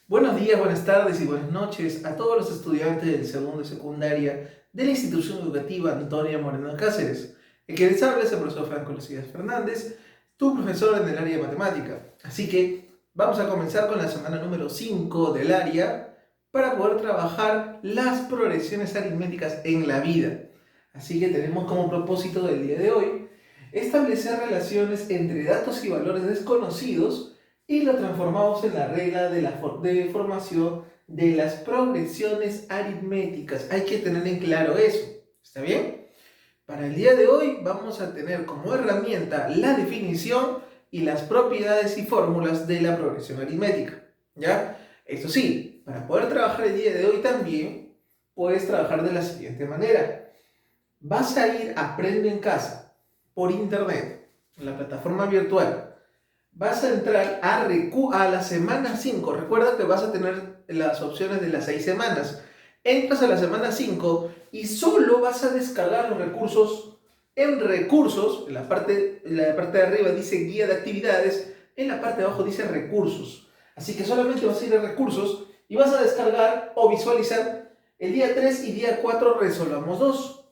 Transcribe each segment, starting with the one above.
Buenos días, buenas tardes y buenas noches a todos los estudiantes del segundo y secundaria de la institución educativa Antonia Moreno Cáceres. El que les habla es el profesor Franco Lucías Fernández, tu profesor en el área de matemática. Así que vamos a comenzar con la semana número 5 del área para poder trabajar las progresiones aritméticas en la vida. Así que tenemos como propósito del día de hoy establecer relaciones entre datos y valores desconocidos y lo transformamos en la regla de formación de las progresiones aritméticas. Hay que tener en claro eso, ¿está bien? Para el día de hoy vamos a tener como herramienta la definición y las propiedades y fórmulas de la progresión aritmética, ¿ya? Esto sí, para poder trabajar el día de hoy también puedes trabajar de la siguiente manera. Vas a ir a Aprende en Casa por internet, en la plataforma virtual. Vas a entrar a la semana 5. Recuerda que vas a tener las opciones de las 6 semanas. Entras a la semana 5 y solo vas a descargar los recursos en recursos. En la parte de arriba dice guía de actividades. En la parte de abajo dice recursos. Así que solamente vas a ir a recursos y vas a descargar o visualizar el día 3 y día 4 resolvamos 2.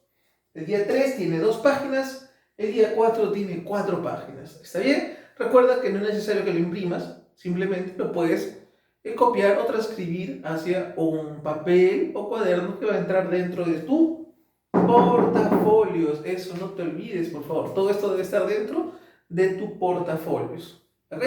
El día 3 tiene 2 páginas. El día 4 tiene 4 páginas. ¿Está bien? Recuerda que no es necesario que lo imprimas, simplemente lo puedes copiar o transcribir hacia un papel o cuaderno que va a entrar dentro de tu portafolios. Eso no te olvides, por favor. Todo esto debe estar dentro de tu portafolios. ¿Ok?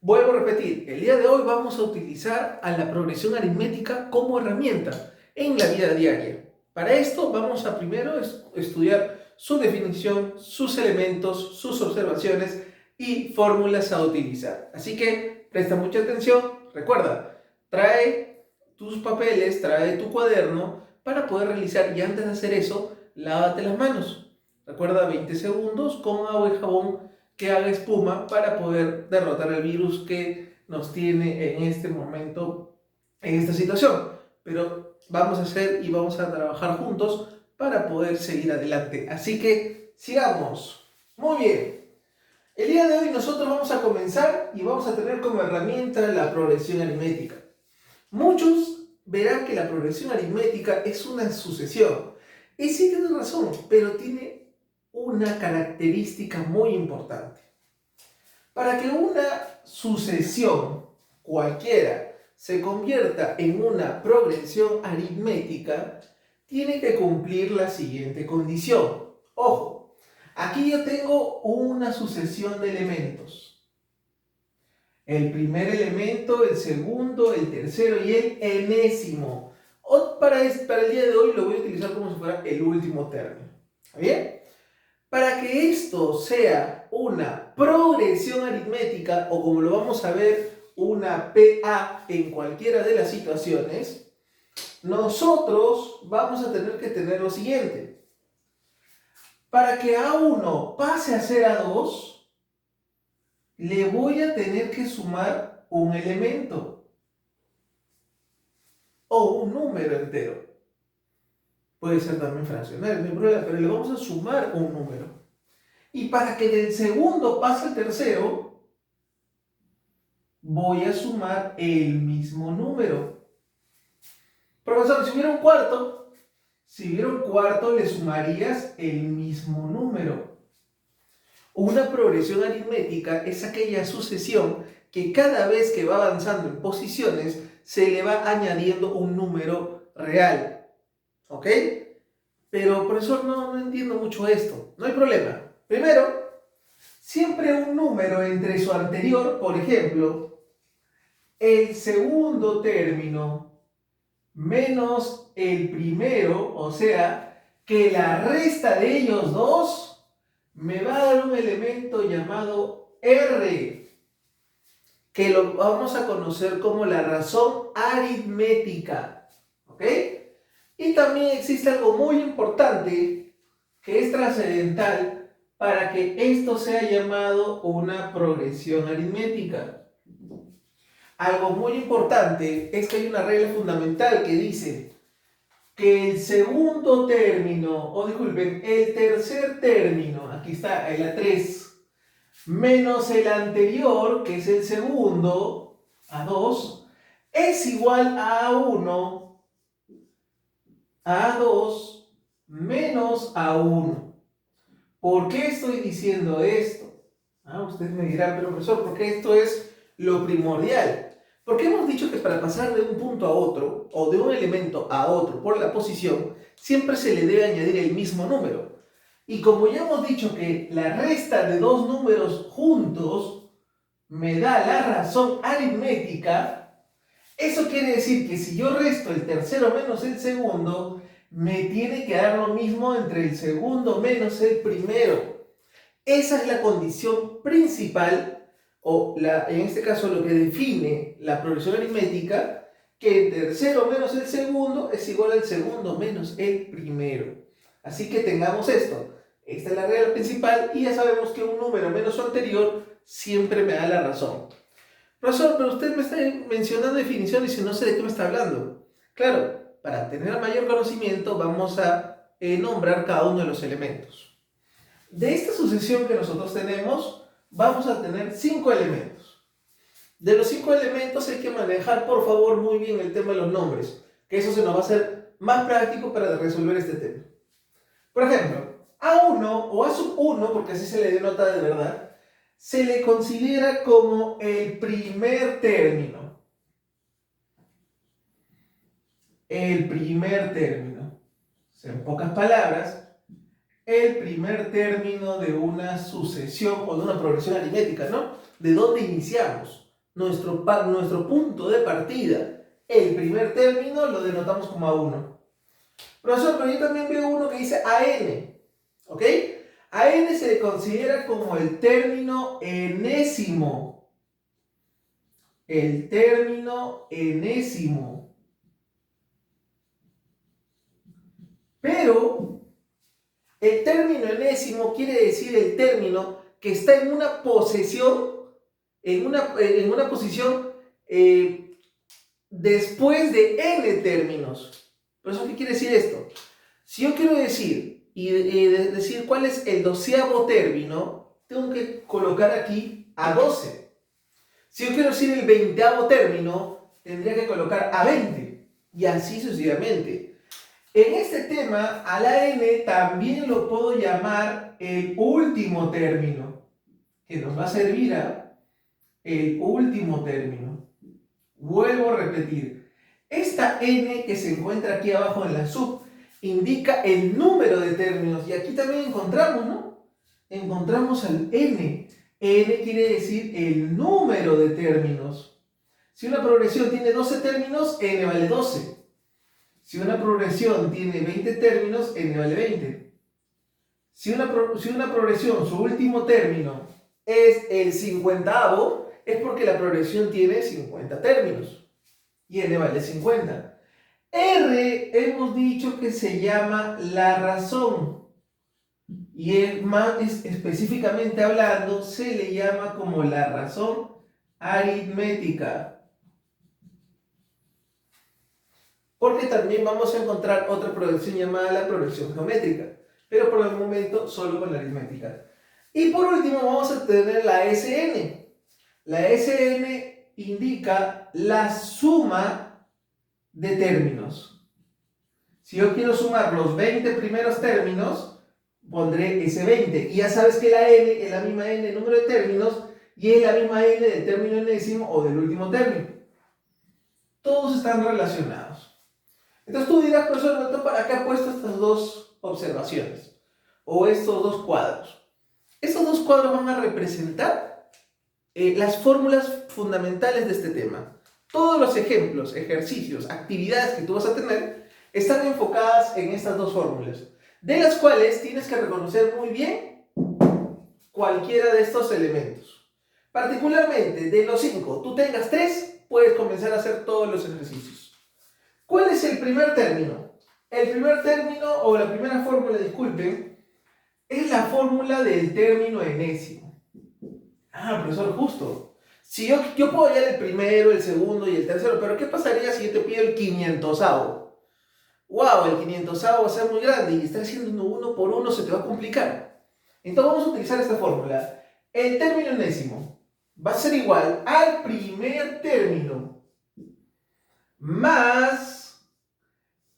Vuelvo a repetir, el día de hoy vamos a utilizar a la progresión aritmética como herramienta en la vida diaria. Para esto vamos a primero estudiar su definición, sus elementos, sus observaciones y fórmulas a utilizar. Así que presta mucha atención. Recuerda, trae tus papeles, trae tu cuaderno para poder realizar, y antes de hacer eso, lávate las manos. Recuerda 20 segundos con agua y jabón que haga espuma para poder derrotar el virus que nos tiene en este momento, en esta situación. Pero vamos a hacer y vamos a trabajar juntos para poder seguir adelante. Así que sigamos. Muy bien. El día de hoy nosotros vamos a comenzar y vamos a tener como herramienta la progresión aritmética. Muchos verán que la progresión aritmética es una sucesión. Y sí tiene razón, pero tiene una característica muy importante. Para que una sucesión cualquiera se convierta en una progresión aritmética, tiene que cumplir la siguiente condición. Ojo, aquí yo tengo una sucesión de elementos. El primer elemento, el segundo, el tercero y el enésimo. Para el día de hoy lo voy a utilizar como si fuera el último término. ¿Está bien? Para que esto sea una progresión aritmética, o como lo vamos a ver, una PA en cualquiera de las situaciones, nosotros vamos a tener que tener lo siguiente. Para que A1 pase a ser A2, le voy a tener que sumar un elemento o un número entero. Puede ser también fraccionario, no hay problema, pero le vamos a sumar un número. Y para que del segundo pase al tercero, voy a sumar el mismo número. Profesor, si hubiera un cuarto, le sumarías el mismo número. Una progresión aritmética es aquella sucesión que cada vez que va avanzando en posiciones, se le va añadiendo un número real. ¿Ok? Pero, profesor, no entiendo mucho esto. No hay problema. Primero, siempre un número entre su anterior, por ejemplo, el segundo término menos el primero, o sea, que la resta de ellos dos me va a dar un elemento llamado R, que lo vamos a conocer como la razón aritmética. ¿Ok? Y también existe algo muy importante que es trascendental para que esto sea llamado una progresión aritmética. Algo muy importante es que hay una regla fundamental que dice que el segundo término, o disculpen, el tercer término, aquí está, la 3, menos el anterior, que es el segundo, A2, es igual a A1, a A2, menos A1. ¿Por qué estoy diciendo esto? Ustedes me dirán, pero profesor, ¿por qué esto es lo primordial? Porque hemos dicho que para pasar de un punto a otro, o de un elemento a otro por la posición, siempre se le debe añadir el mismo número. Y como ya hemos dicho que la resta de dos números juntos me da la razón aritmética, eso quiere decir que si yo resto el tercero menos el segundo, me tiene que dar lo mismo entre el segundo menos el primero. Esa es la condición principal, en este caso lo que define la progresión aritmética, que el tercero menos el segundo es igual al segundo menos el primero. Así que tengamos esto. Esta es la regla principal y ya sabemos que un número menos su anterior siempre me da la razón. Profesor, pero usted me está mencionando definiciones y no sé de qué me está hablando. Claro, para tener mayor conocimiento vamos a nombrar cada uno de los elementos. De esta sucesión que nosotros tenemos, vamos a tener 5 elementos. De los 5 elementos hay que manejar, por favor, muy bien el tema de los nombres, que eso se nos va a hacer más práctico para resolver este tema. Por ejemplo, A1 o A1, porque así se le denota de verdad, se le considera como el primer término. El primer término. O sea, en pocas palabras, el primer término de una sucesión o de una progresión aritmética, ¿no? ¿De dónde iniciamos? Nuestro punto de partida. El primer término lo denotamos como A1. Profesor, pero yo también veo uno que dice AN, ¿ok? AN se le considera como el término enésimo. El término enésimo. Pero el término enésimo quiere decir el término que está en una posesión, en una posición después de n términos. ¿Por eso qué quiere decir esto? Si yo quiero decir decir cuál es el 12º término, tengo que colocar aquí a 12. Si yo quiero decir el 20º término, tendría que colocar a 20. Y así sucesivamente. En este tema, a la n también lo puedo llamar el último término, que nos va a servir a el último término. Vuelvo a repetir. Esta n que se encuentra aquí abajo en la sub indica el número de términos. Y aquí también encontramos, ¿no? Encontramos al n. n quiere decir el número de términos. Si una progresión tiene 12 términos, n vale 12. Si una progresión tiene 20 términos, n vale 20. Si una progresión, su último término es el 50º, es porque la progresión tiene 50 términos. Y n vale 50. R hemos dicho que se llama la razón. Y específicamente hablando, se le llama como la razón aritmética. Porque también vamos a encontrar otra progresión llamada la progresión geométrica, pero por el momento solo con la aritmética. Y por último vamos a tener la SN. La SN indica la suma de términos. Si yo quiero sumar los 20 primeros términos, pondré ese 20. Y ya sabes que la n es la misma n de número de términos y es la misma n del término enésimo o del último término. Todos están relacionados. Entonces tú dirás, profesor, ¿para qué ha puesto estas dos observaciones? O estos dos cuadros. Estos dos cuadros van a representar las fórmulas fundamentales de este tema. Todos los ejemplos, ejercicios, actividades que tú vas a tener están enfocadas en estas dos fórmulas, de las cuales tienes que reconocer muy bien cualquiera de estos elementos. Particularmente, de los 5, tú tengas 3, puedes comenzar a hacer todos los ejercicios. ¿Cuál es el primer término? El primer término, o la primera fórmula, disculpen, es la fórmula del término enésimo. Profesor, justo. Si yo puedo hallar el primero, el segundo y el tercero, pero ¿qué pasaría si yo te pido el 500avo? ¡Wow! El 500avo va a ser muy grande y estar haciendo uno por uno se te va a complicar. Entonces vamos a utilizar esta fórmula. El término enésimo va a ser igual al primer término más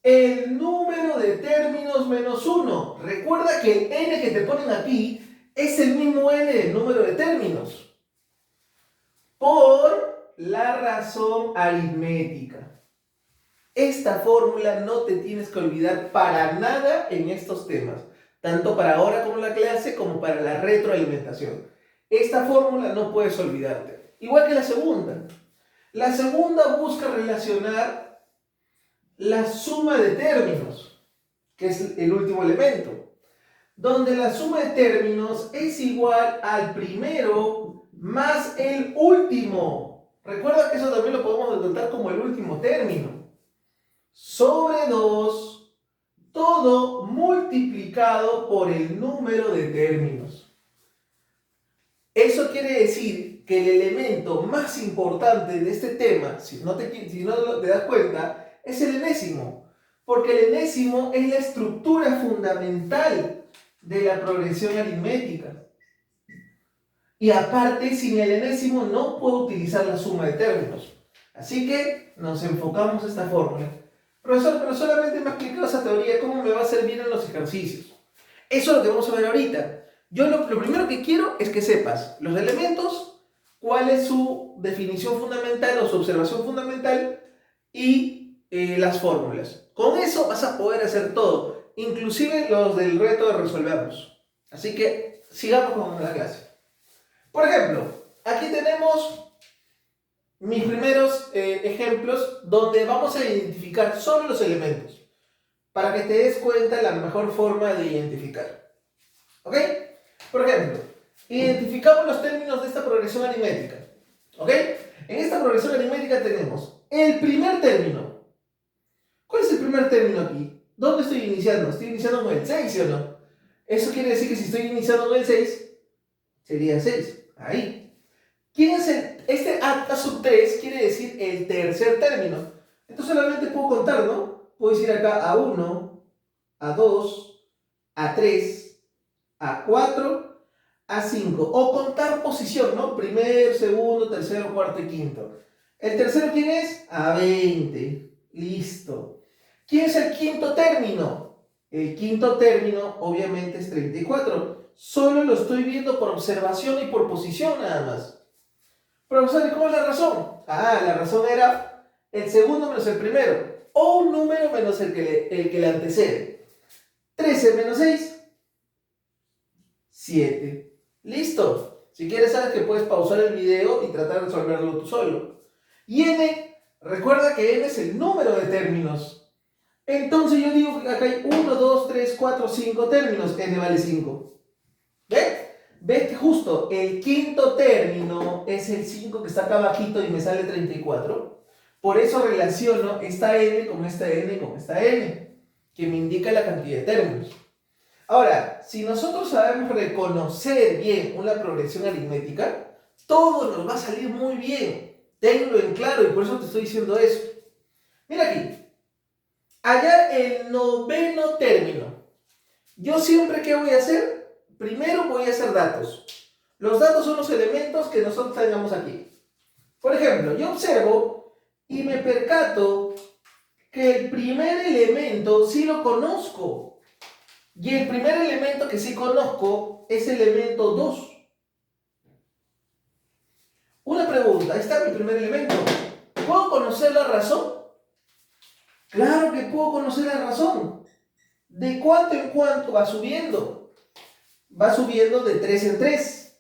el número de términos menos 1. Recuerda que el n que te ponen aquí es el mismo n del número de términos, por la razón aritmética. Esta fórmula no te tienes que olvidar para nada en estos temas, tanto para ahora como la clase, como para la retroalimentación. Esta fórmula no puedes olvidarte. Igual que la segunda. La segunda busca relacionar la suma de términos, que es el último elemento, donde la suma de términos es igual al primero más el último. Recuerda que eso también lo podemos denotar como el último término. Sobre 2, todo multiplicado por el número de términos. Eso quiere decir que el elemento más importante de este tema, si no te das cuenta, es el enésimo. Porque el enésimo es la estructura fundamental de la progresión aritmética. Y aparte, sin el enésimo no puedo utilizar la suma de términos. Así que nos enfocamos en esta fórmula. Profesor, pero solamente me ha explicado esa teoría, ¿cómo me va a servir en los ejercicios? Eso es lo que vamos a ver ahorita. Yo lo primero que quiero es que sepas los elementos, cuál es su definición fundamental o su observación fundamental y las fórmulas. Con eso vas a poder hacer todo, inclusive los del reto de resolverlos. Así que sigamos con la clase. Por ejemplo, aquí tenemos mis primeros ejemplos donde vamos a identificar solo los elementos para que te des cuenta la mejor forma de identificar. ¿Ok? Por ejemplo, identificamos los términos de esta progresión aritmética. ¿Ok? En esta progresión aritmética tenemos el primer término. ¿Cuál es el primer término aquí? ¿Dónde estoy iniciando? ¿Estoy iniciando con el 6, ¿sí o no? Eso quiere decir que si estoy iniciando con el 6, sería 6. Ahí. ¿Quién es este A sub 3 quiere decir el tercer término? Entonces solamente puedo contar, ¿no? Puedo decir acá A1, A2, A3, A4, A5. O contar posición, ¿no? Primer, segundo, tercero, cuarto y quinto. ¿El tercero quién es? A20. Listo. ¿Quién es el quinto término? El quinto término obviamente es 34. Solo lo estoy viendo por observación y por posición nada más. Profesor, ¿y cómo es la razón? La razón era el segundo menos el primero, o un número menos el que le antecede. 13 menos 6, 7. Listo. Si quieres, sabes que puedes pausar el video y tratar de resolverlo tú solo. Y n, recuerda que n es el número de términos. Entonces yo digo que acá hay 1, 2, 3, 4, 5 términos, n vale 5. ¿Ves? ¿Ves que justo el quinto término es el 5 que está acá abajito y me sale 34? Por eso relaciono esta n con esta n con esta n, que me indica la cantidad de términos. Ahora, si nosotros sabemos reconocer bien una progresión aritmética, todo nos va a salir muy bien. Tenlo en claro y por eso te estoy diciendo eso. Mira aquí. Hallar el noveno término. Yo siempre, ¿qué voy a hacer? Primero voy a hacer datos. Los datos son los elementos que nosotros tengamos aquí. Por ejemplo, yo observo y me percato que el primer elemento sí lo conozco. Y el primer elemento que sí conozco es el elemento 2. Una pregunta, ahí está mi primer elemento. ¿Puedo conocer la razón? Claro que puedo conocer la razón. ¿De cuánto en cuánto va subiendo? Va subiendo de 3 en 3.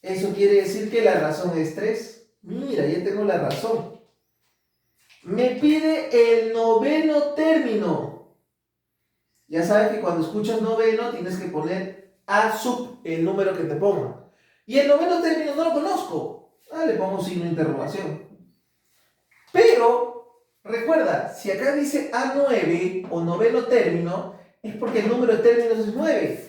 Eso quiere decir que la razón es 3. Mira, ya tengo la razón. Me pide el noveno término. Ya sabes que cuando escuchas noveno tienes que poner A sub el número que te ponga. Y el noveno término no lo conozco. Le pongo signo de interrogación. Pero, recuerda, si acá dice A9 o noveno término, es porque el número de términos es 9.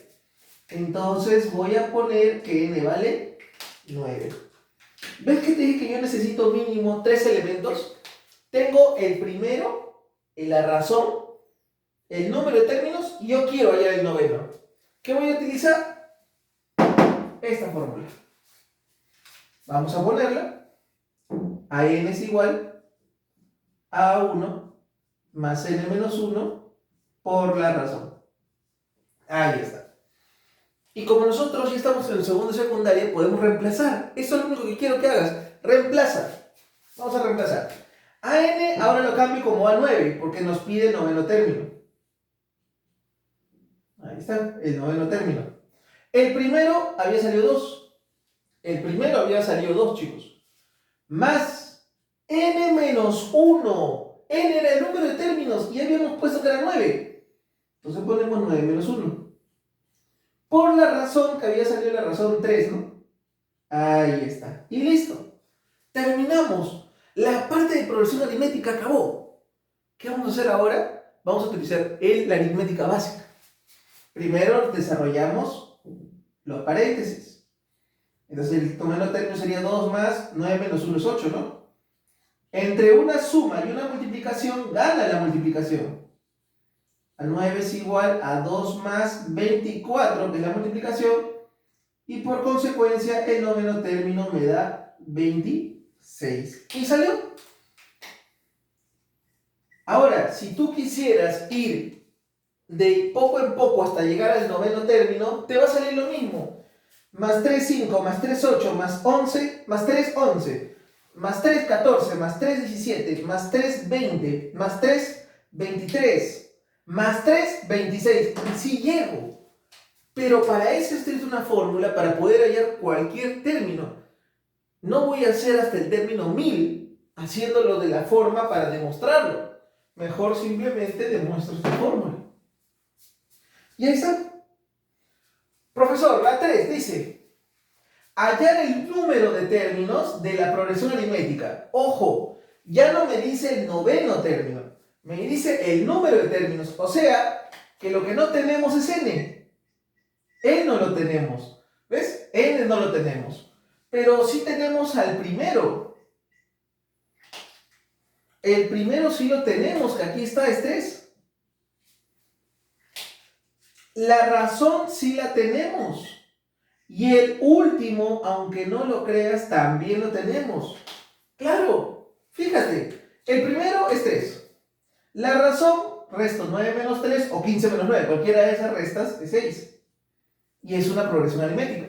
Entonces voy a poner que n vale 9. ¿Ves que te dije que yo necesito mínimo 3 elementos? Tengo el primero, la razón, el número de términos y yo quiero hallar el noveno. ¿Qué voy a utilizar? Esta fórmula. Vamos a ponerla. A n es igual A1 más n menos 1 por la razón. Ahí está. Y como nosotros ya estamos en el segundo de secundaria, podemos reemplazar. Eso es lo único que quiero que hagas. Reemplaza. Vamos a reemplazar. A n ahora lo cambio como A9 porque nos pide noveno término. Ahí está, el noveno término. El primero había salido 2. El primero había salido 2, chicos. Más n menos 1. N era el número de términos y habíamos puesto que era 9. Entonces ponemos 9 menos 1. Por la razón que había salido la razón 3, ¿no? Ahí está. Y listo. Terminamos. La parte de progresión aritmética acabó. ¿Qué vamos a hacer ahora? Vamos a utilizar la aritmética básica. Primero desarrollamos los paréntesis. Entonces el noveno término sería 2 más 9 menos 1 es 8, ¿no? Entre una suma y una multiplicación, gana la multiplicación. A 9 es igual a 2 más 24, que es la multiplicación. Y por consecuencia el noveno término me da 26. ¿Y salió? Ahora, si tú quisieras ir de poco en poco hasta llegar al noveno término, te va a salir lo mismo. Más 3, 5, más 3, 8, más 11, más 3, 11, más 3, 14, más 3, 17, más 3, 20, más 3, 23, más 3, 26. Y sí llego. Pero para eso existe una fórmula para poder hallar cualquier término. No voy a hacer hasta el término 1000 haciéndolo de la forma para demostrarlo. Mejor simplemente demuestro esta fórmula. Y ahí está. Profesor, la 3 dice, hallar el número de términos de la progresión aritmética. Ojo, ya no me dice el noveno término, me dice el número de términos. O sea, que lo que no tenemos es n. N no lo tenemos. ¿Ves? N no lo tenemos. Pero sí tenemos al primero. El primero sí lo tenemos, que aquí está, es 3. La razón sí la tenemos. Y el último, aunque no lo creas, también lo tenemos. Claro, fíjate, el primero es 3. La razón, resto 9 menos 3 o 15 menos 9, cualquiera de esas restas es 6. Y es una progresión aritmética.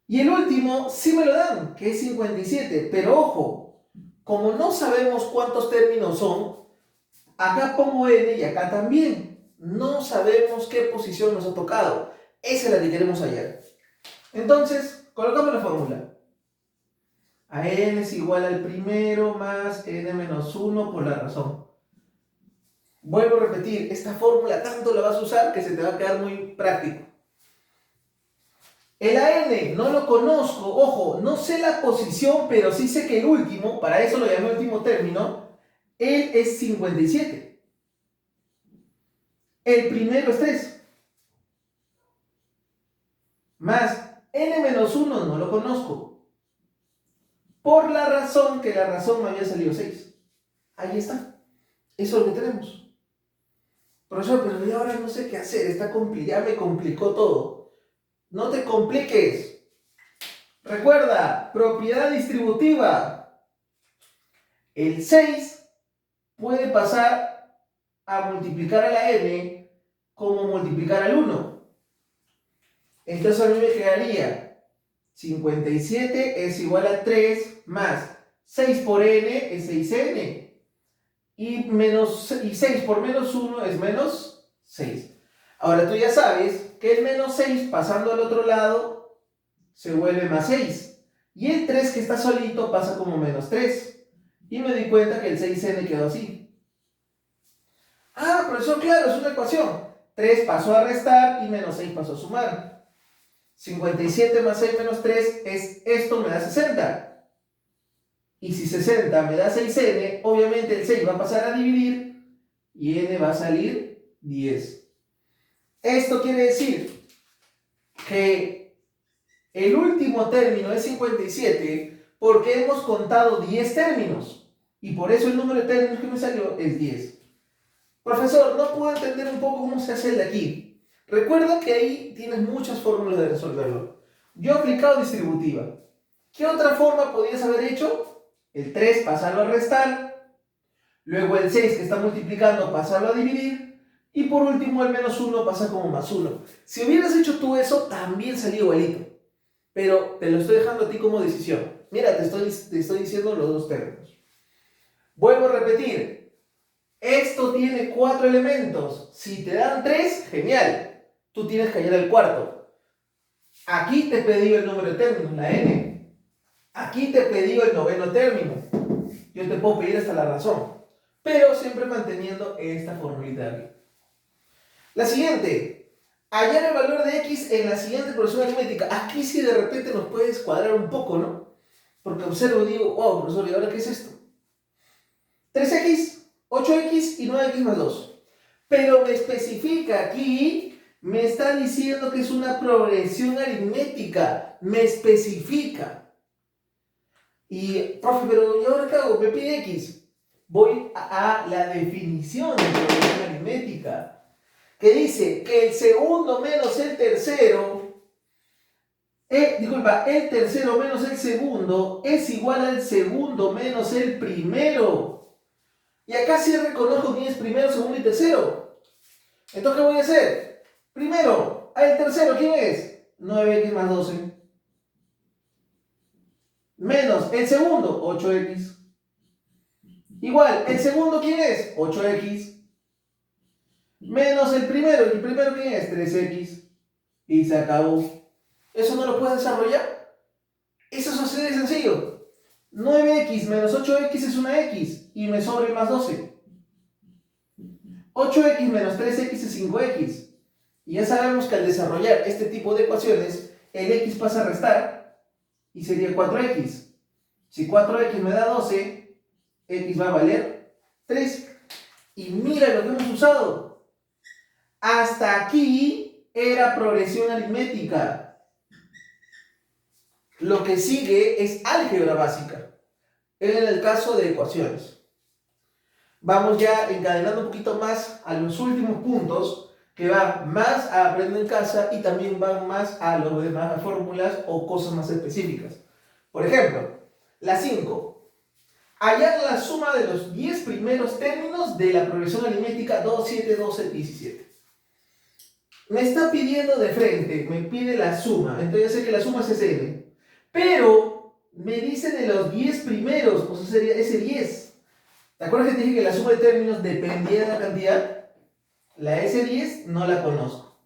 Y el último sí me lo dan, que es 57. Pero ojo, como no sabemos cuántos términos son, acá pongo n y acá también. No sabemos qué posición nos ha tocado. Esa es la que queremos hallar. Entonces, colocamos la fórmula. A n es igual al primero más n menos 1 por la razón. Vuelvo a repetir, esta fórmula tanto la vas a usar que se te va a quedar muy práctico. El AN no lo conozco, ojo, no sé la posición, pero sí sé que el último, para eso lo llamé último término, él es 57. El primero es 3. Más n menos 1 no lo conozco. Por la razón que la razón me había salido 6. Ahí está. Eso es lo que tenemos. Profesor, pero yo ahora no sé qué hacer. Ya me complicó todo. No te compliques. Recuerda, propiedad distributiva. El 6 puede pasar a multiplicar a la n como multiplicar al 1. Entonces a mí me quedaría 57 es igual a 3 más 6 por n es 6n. Y 6 por menos 1 es menos 6. Ahora tú ya sabes que el menos 6 pasando al otro lado se vuelve más 6. Y el 3 que está solito pasa como menos 3. Y me di cuenta que el 6n quedó así. Ah, profesor, claro, es una ecuación. 3 pasó a restar y menos 6 pasó a sumar. 57 más 6 menos 3 es esto, me da 60. Y si 60 me da 6n, obviamente el 6 va a pasar a dividir y n va a salir 10. Esto quiere decir que el último término es 57 porque hemos contado 10 términos. Y por eso el número de términos que me salió es 10. Profesor, no puedo entender un poco cómo se hace el de aquí. Recuerda que ahí tienes muchas fórmulas de resolverlo. Yo he aplicado distributiva. ¿Qué otra forma podías haber hecho? El 3 pasarlo a restar. Luego el 6 que está multiplicando, pasarlo a dividir. Y por último, el menos 1 pasa como más 1. Si hubieras hecho tú eso, también salía igualito. Pero te lo estoy dejando a ti como decisión. Mira, te estoy diciendo los dos términos. Vuelvo a repetir. Esto tiene 4 elementos. Si te dan 3, genial. Tú tienes que hallar el cuarto. Aquí te pedí el número de términos, la n. Aquí te pedí el noveno término. Yo te puedo pedir hasta la razón. Pero siempre manteniendo esta formulita de aquí. La siguiente. Hallar el valor de x en la siguiente progresión aritmética. Aquí sí de repente nos puede descuadrar un poco, ¿no? Porque observo y digo, wow, profesor, ¿y ahora qué es esto? 3x, 8x y 9x más 2. Pero me especifica aquí, me está diciendo que es una progresión aritmética. Me especifica. Y, profe, pero ¿y ahora qué hago? Me pide x. Voy a la definición de progresión aritmética, que dice que el segundo menos el tercero, el tercero menos el segundo es igual al segundo menos el primero. Y acá sí reconozco quién es primero, segundo y tercero. Entonces, ¿qué voy a hacer? Primero, el tercero, ¿quién es? 9x más 12. Menos el segundo, 8x. Igual, ¿el segundo quién es? 8x. Menos el primero ¿quién es? 3x. Y se acabó. ¿Eso no lo puedes desarrollar? Eso es así de sencillo. 9x menos 8x es una x. Y me sobra el más 12. 8x menos 3x es 5x. Y ya sabemos que al desarrollar este tipo de ecuaciones, el x pasa a restar y sería 4x. Si 4x me da 12, x va a valer 3. Y mira lo que hemos usado. Hasta aquí era progresión aritmética. Lo que sigue es álgebra básica, en el caso de ecuaciones. Vamos ya encadenando un poquito más a los últimos puntos, que van más a aprender en casa y también van más a los demás fórmulas o cosas más específicas. Por ejemplo, la 5. Hallar la suma de los 10 primeros términos de la progresión aritmética 2, 7, 12, 17. Me está pidiendo de frente, me pide la suma, entonces ya sé que la suma es n. Pero me dice de los 10 primeros, o sea, sería ese 10. ¿Te acuerdas que te dije que la suma de términos dependía de la cantidad? La S10 no la conozco.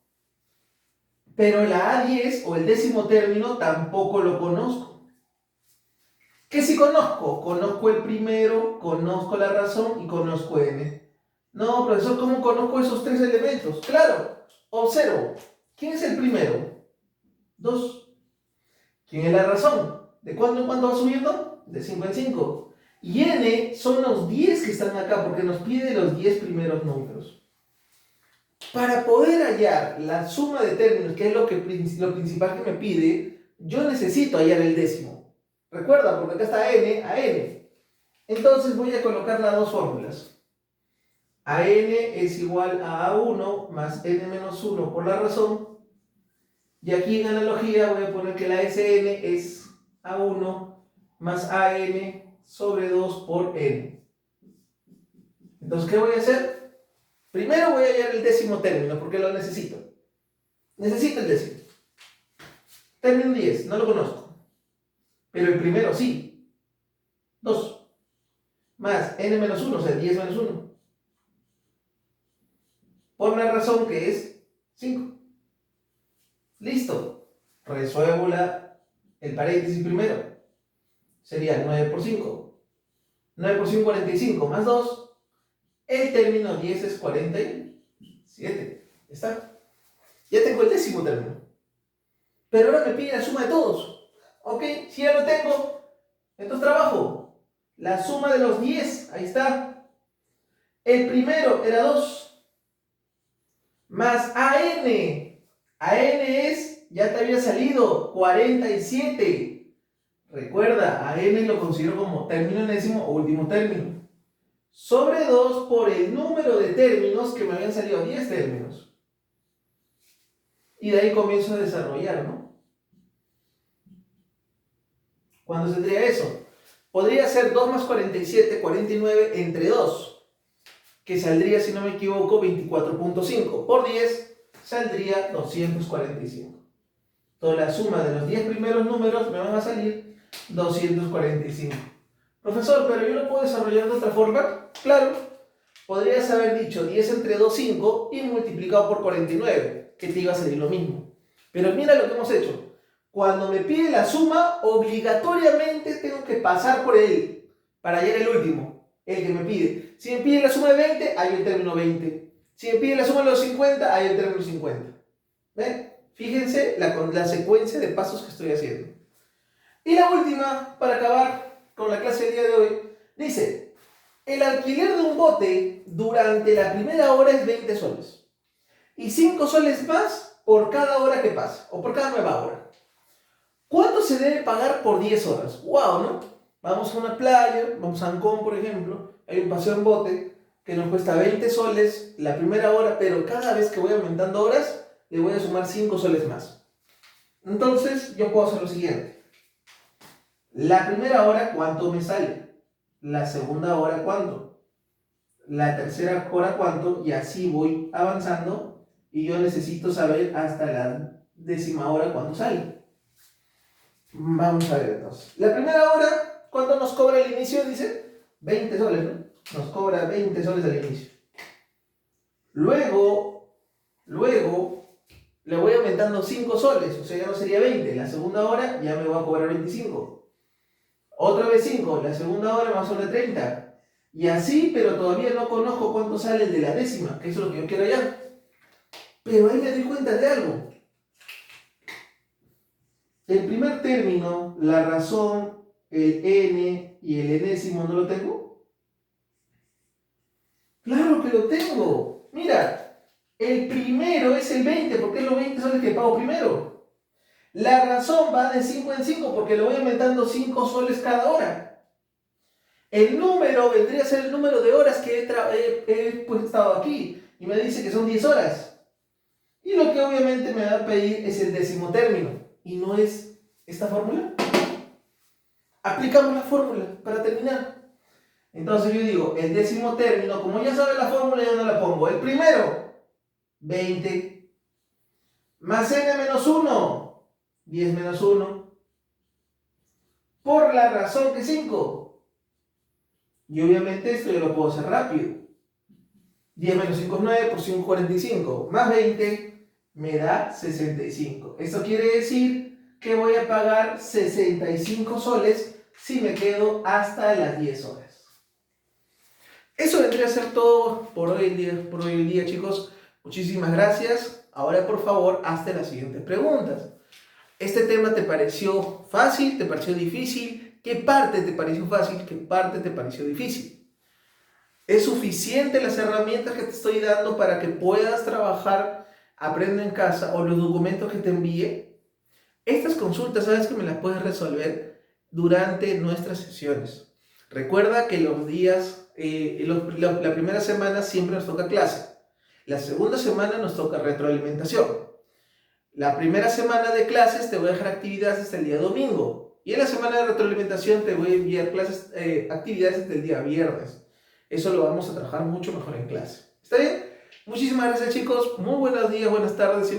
Pero la A10 o el décimo término tampoco lo conozco. ¿Qué sí conozco? Conozco el primero, conozco la razón y conozco n. No, profesor, ¿cómo conozco esos 3 elementos? Claro, observo. ¿Quién es el primero? 2. ¿Quién es la razón? ¿De cuándo en cuándo va subiendo? De 5 en 5. Y n son los 10 que están acá porque nos pide los 10 primeros números. Para poder hallar la suma de términos, que es lo principal que me pide, yo necesito hallar el décimo. Recuerda, porque acá está n a n. Entonces voy a colocar las dos fórmulas. A n es igual a A1 más n menos 1 por la razón. Y aquí en analogía voy a poner que la Sn es A1 más An sobre 2 por n. Entonces, ¿qué voy a hacer? Primero voy a hallar el décimo término, porque lo necesito. Necesito el décimo. Término 10, no lo conozco. Pero el primero sí. 2. Más n menos 1, o sea, 10 menos 1. Por una razón que es 5. Listo. Resuelvo el paréntesis primero. Sería 9 por 5. 9 por 5, 45. Más 2. El término 10 es 47. ¿Está? Ya tengo el décimo término. Pero ahora me pide la suma de todos. ¿Ok? Si ya lo tengo, entonces trabajo. La suma de los 10. Ahí está. El primero era 2. Más AN. AN es, ya te había salido, 47. Recuerda, AN lo considero como término enésimo o último término. Sobre 2 por el número de términos que me habían salido 10 términos. Y de ahí comienzo a desarrollar, ¿no? ¿Cuándo tendría eso? podría ser 2 más 47, 49 entre 2, que saldría, si no me equivoco, 24.5. Por 10 saldría 245. Entonces la suma de los 10 primeros números me van a salir 245. Profesor, pero yo lo puedo desarrollar de otra forma. Claro, podrías haber dicho 10 entre 2, 5 y multiplicado por 49, que te iba a salir lo mismo. Pero mira lo que hemos hecho. Cuando me pide la suma, obligatoriamente tengo que pasar por él para hallar el último, el que me pide. Si me pide la suma de 20, hay el término 20. Si me pide la suma de los 50, hay el término 50. ¿Ven? Fíjense la secuencia de pasos que estoy haciendo. Y la última, para acabar con la clase del día de hoy, dice: el alquiler de un bote durante la primera hora es 20 soles. Y 5 soles más por cada hora que pasa, o por cada nueva hora. ¿Cuánto se debe pagar por 10 horas? ¡Wow!, ¿no? Vamos a una playa, vamos a Ancón, por ejemplo, hay un paseo en bote que nos cuesta 20 soles la primera hora, pero cada vez que voy aumentando horas, le voy a sumar 5 soles más. Entonces, yo puedo hacer lo siguiente. La primera hora, ¿cuánto me sale? La segunda hora, ¿cuánto? La tercera hora, ¿cuánto? Y así voy avanzando, y yo necesito saber hasta la 10ª hora cuánto sale. Vamos a ver entonces. La primera hora, ¿cuánto nos cobra al inicio? Dice 20 soles, ¿no? Nos cobra 20 soles al inicio. Luego, le voy aumentando 5 soles, o sea, ya no sería 20. La segunda hora ya me va a cobrar 25. Otra vez 5, la segunda hora más sobre 30. Y así, pero todavía no conozco cuánto sale el de la 10ª, que es lo que yo quiero ya. Pero ahí me doy cuenta de algo. El primer término, la razón, el n y el enésimo, ¿no lo tengo? ¡Claro que lo tengo! Mira, el primero es el 20, porque es los 20 soles que pago primero. La razón va de 5 en 5, porque le voy aumentando 5 soles cada hora. El número vendría a ser el número de horas que he estado aquí, y me dice que son 10 horas. Y lo que obviamente me va a pedir es el 10º término. ¿Y no es esta fórmula? Aplicamos la fórmula para terminar. Entonces yo digo, el 10º término, como ya sabe la fórmula, ya no la pongo. El primero, 20. Más n menos 1, 10 menos 1. Por la razón que 5. Y obviamente esto yo lo puedo hacer rápido. 10 menos 5 es 9, por 5 45. Más 20 me da 65. Esto quiere decir que voy a pagar 65 soles si me quedo hasta las 10 horas. Eso vendría a ser todo por hoy en día, chicos. Muchísimas gracias. Ahora, por favor, hazte las siguientes preguntas. ¿Este tema te pareció fácil? ¿Te pareció difícil? ¿Qué parte te pareció fácil? ¿Qué parte te pareció difícil? ¿Es suficiente las herramientas que te estoy dando para que puedas trabajar Aprendo en Casa o los documentos que te envíe? Estas consultas, sabes que me las puedes resolver durante nuestras sesiones. Recuerda que los días, la primera semana siempre nos toca clase. La segunda semana nos toca retroalimentación. La primera semana de clases te voy a dejar actividades hasta el día domingo. Y en la semana de retroalimentación te voy a enviar actividades hasta el día viernes. Eso lo vamos a trabajar mucho mejor en clase. ¿Está bien? Muchísimas gracias, chicos. Muy buenos días, buenas tardes.